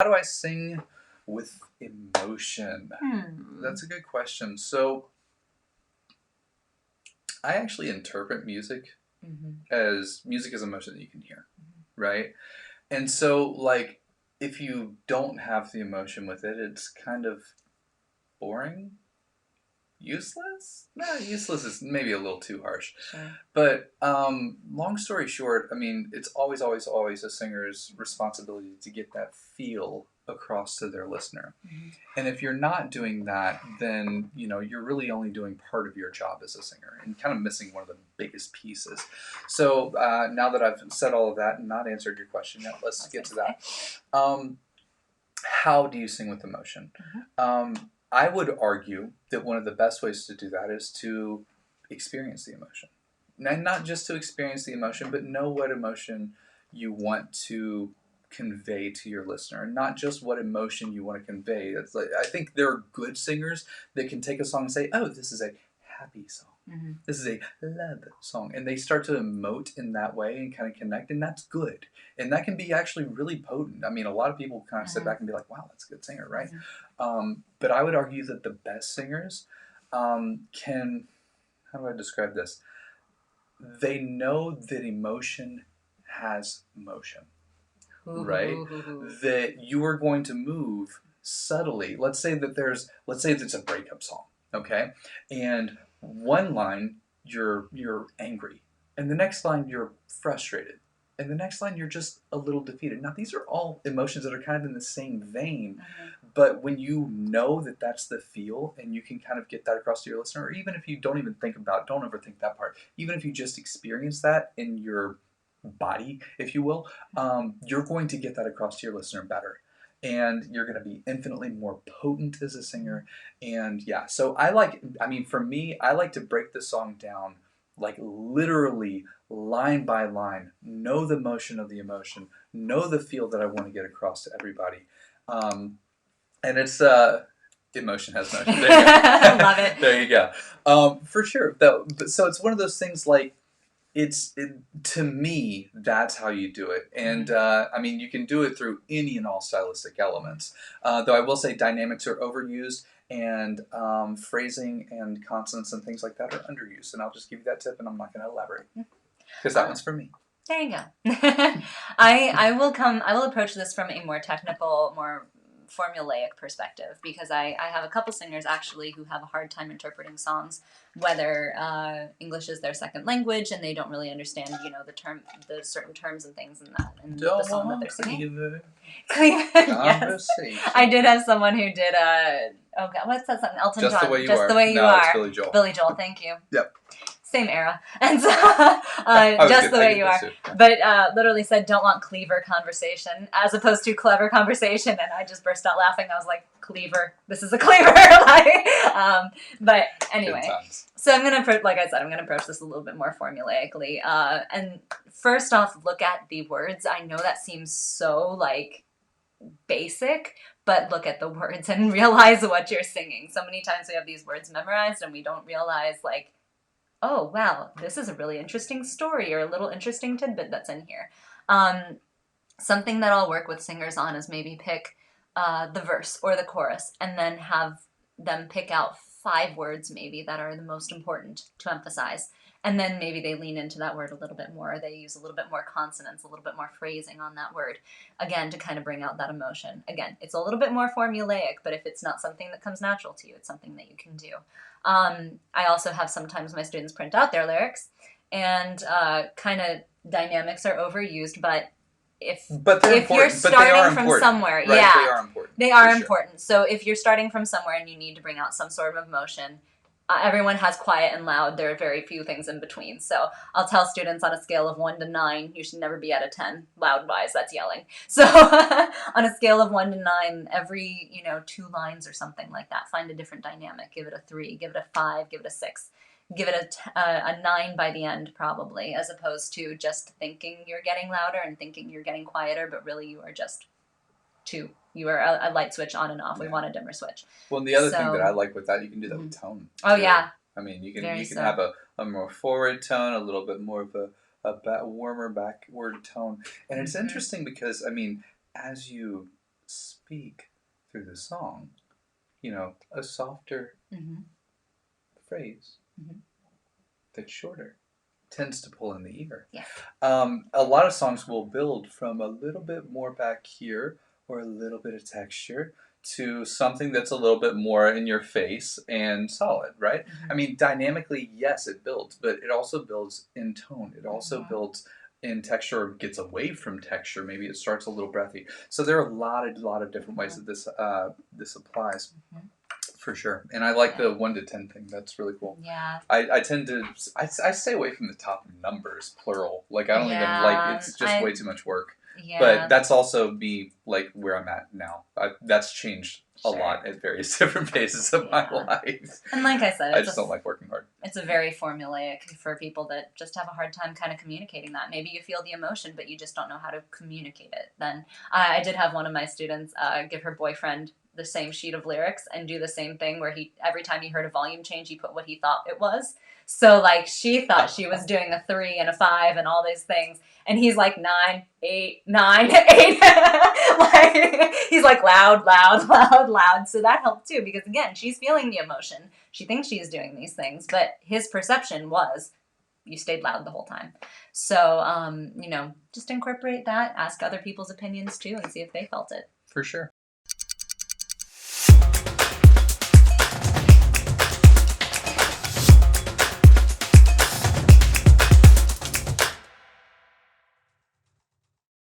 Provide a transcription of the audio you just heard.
How do I sing with emotion? That's a good question. So I actually interpret music as music is emotion that you can hear, right? And so like if you don't have the emotion with it, it's kind of boring, useless. No, useless is maybe a little too harsh. Sure. But long story short, I mean, it's always, always, always a singer's responsibility to get that feel across to their listener. And if you're not doing that, then you're really only doing part of your job as a singer and kind of missing one of the biggest pieces. So now that I've said all of that and not answered your question yet, let's get to that. How do you sing with emotion? I would argue that one of the best ways to do that is to experience the emotion. And not just to experience the emotion, but know what emotion you want to convey to your listener, and not just what emotion you want to convey. It's like, I think there are good singers that can take a song and say, "Oh, this is a happy song. This is a love song," and they start to emote in that way and kind of connect, and that's good. And that can be actually really potent. I mean, a lot of people kind of sit back and be like, "Wow, that's a good singer," right? But I would argue that the best singers can. How do I describe this? They know that emotion has motion, right? That you are going to move subtly. Let's say it's a breakup song, okay? And one line you're angry, and the next line you're frustrated, and the next line you're just a little defeated. Now these are all emotions that are kind of in the same vein, but when you know that that's the feel and you can kind of get that across to your listener, or even if you don't even think about, don't overthink that part, even if you just experience that in your body, if you will, you're going to get that across to your listener better. And you're going to be infinitely more potent as a singer. And yeah, so for me, I like to break the song down like literally line by line, know the motion of the emotion, know the feel that I want to get across to everybody. And it's emotion has motion. There you go. Love it. There you go. For sure. So it's one of those things like to me that's how you do it. And I mean, you can do it through any and all stylistic elements, though I will say dynamics are overused, and phrasing and consonants and things like that are underused. And I'll just give you that tip, and I'm not going to elaborate because that one's for me. There you go. I will approach this from a more technical, more formulaic perspective, because I have a couple singers actually who have a hard time interpreting songs, whether English is their second language and they don't really understand, the certain terms and things in the song that they're singing. Cleaver. Yes. I did have someone who did oh God, what's that song? Elton Just John. The Way You Just Are. the Way You No, Are. it's Billy Joel. Billy Joel, thank you. Yep. Same era. And so, Just the Way You Are. But literally said, "Don't want cleaver conversation," as opposed to clever conversation. And I just burst out laughing. I was like, "Cleaver. This is a cleaver." But anyway. So I'm going to, like I said, I'm going to approach this a little bit more formulaically. And first off, look at the words. I know that seems so, like, basic, but look at the words and realize what you're singing. So many times we have these words memorized and we don't realize, like, oh, wow, this is a really interesting story or a little interesting tidbit that's in here. Something that I'll work with singers on is maybe pick the verse or the chorus and then have them pick out 5 words maybe that are the most important to emphasize. And then maybe they lean into that word a little bit more. Or they use a little bit more consonants, a little bit more phrasing on that word, again, to kind of bring out that emotion. Again, it's a little bit more formulaic, but if it's not something that comes natural to you, it's something that you can do. I also have sometimes my students print out their lyrics, and kind of dynamics are overused, but if you're starting from somewhere, right? Yeah, they are important. They are important. So if you're starting from somewhere and you need to bring out some sort of emotion, everyone has quiet and loud. There are very few things in between. So I'll tell students on a scale of 1 to 9, you should never be at a 10. Loud-wise, that's yelling. So on a scale of 1 to 9, every 2 lines or something like that, find a different dynamic. Give it a 3, give it a 5, give it a 6. Give it a 9 by the end, probably, as opposed to just thinking you're getting louder and thinking you're getting quieter, but really you are just 2. You are a light switch on and off. Yeah. We want a dimmer switch. Well, and the other thing that I like with that, you can do that with tone. Oh, too. Yeah. I mean, you can have a more forward tone, a little bit more of a warmer backward tone. And it's interesting because, I mean, as you speak through the song, a softer Mm-hmm. phrase Mm-hmm. that's shorter tends to pull in the ear. Yeah. A lot of songs will build from a little bit more back here or a little bit of texture to something that's a little bit more in your face and solid, right? Mm-hmm. I mean, dynamically, yes, it builds, but it also builds in tone. It also Mm-hmm. builds in texture or gets away from texture. Maybe it starts a little breathy. So there are a lot of different ways that this applies. Mm-hmm. For sure. And I like the 1 to 10 thing. That's really cool. Yeah. I tend to, I stay away from the top numbers, plural. Like, I don't even like, it's just way too much work. Yeah. But that's also me, like, where I'm at now. That's changed a lot at various different phases of my life. And like I said, I just don't like working hard. It's a very formulaic for people that just have a hard time kind of communicating that. Maybe you feel the emotion, but you just don't know how to communicate it. Then I did have one of my students give her boyfriend the same sheet of lyrics and do the same thing where every time he heard a volume change, he put what he thought it was. So like she thought she was doing a 3 and a 5 and all these things, and he's like 9, 8, 9, 8. Like he's like loud, loud, loud, loud. So that helped too, because again, she's feeling the emotion. She thinks she's doing these things, but his perception was you stayed loud the whole time. So just incorporate that. Ask other people's opinions too, and see if they felt it. For sure.